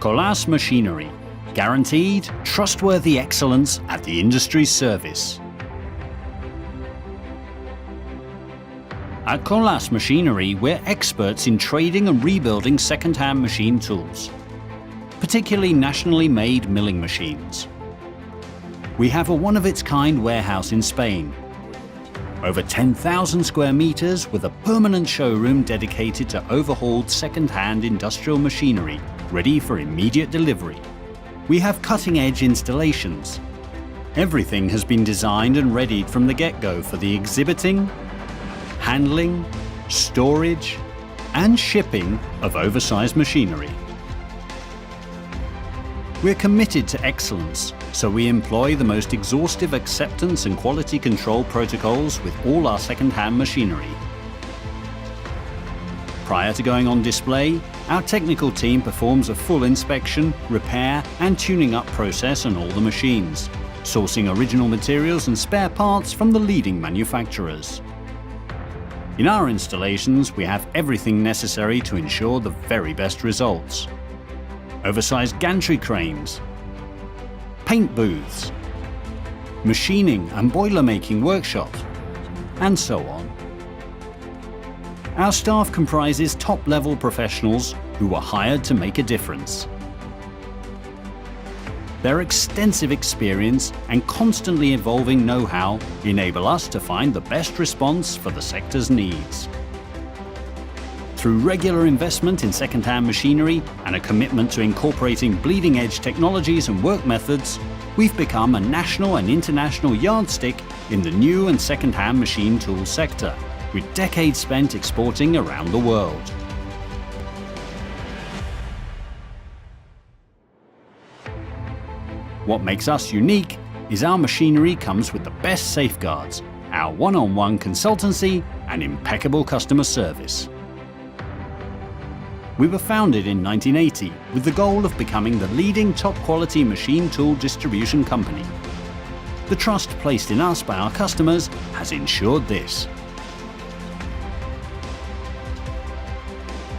Colás Machinery, guaranteed, trustworthy excellence at the industry's service. At Colás Machinery, we're experts in trading and rebuilding second-hand machine tools, particularly nationally made milling machines. We have a one-of-its-kind warehouse in Spain, over 10,000 square meters with a permanent showroom dedicated to overhauled second-hand industrial machinery ready for immediate delivery. We have cutting-edge installations. Everything has been designed and readied from the get-go for the exhibiting, handling, storage, and shipping of oversized machinery. We're committed to excellence, so we employ the most exhaustive acceptance and quality control protocols with all our second-hand machinery. Prior to going on display, our technical team performs a full inspection, repair, and tuning up process on all the machines, sourcing original materials and spare parts from the leading manufacturers. In our installations, we have everything necessary to ensure the very best results. Oversized gantry cranes, paint booths, machining and boiler making workshops, and so on. Our staff comprises top-level professionals who were hired to make a difference. Their extensive experience and constantly evolving know-how enable us to find the best response for the sector's needs. Through regular investment in second-hand machinery and a commitment to incorporating bleeding-edge technologies and work methods, we've become a national and international yardstick in the new and second-hand machine tool sector, with decades spent exporting around the world. What makes us unique is our machinery comes with the best safeguards, our one-on-one consultancy and impeccable customer service. We were founded in 1980 with the goal of becoming the leading top-quality machine tool distribution company. The trust placed in us by our customers has ensured this.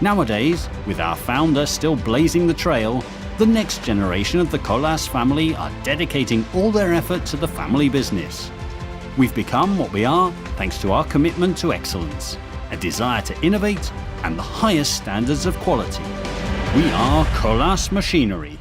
Nowadays, with our founder still blazing the trail, the next generation of the Colás family are dedicating all their effort to the family business. We've become what we are thanks to our commitment to excellence, a desire to innovate, and the highest standards of quality. We are Colás Machinery.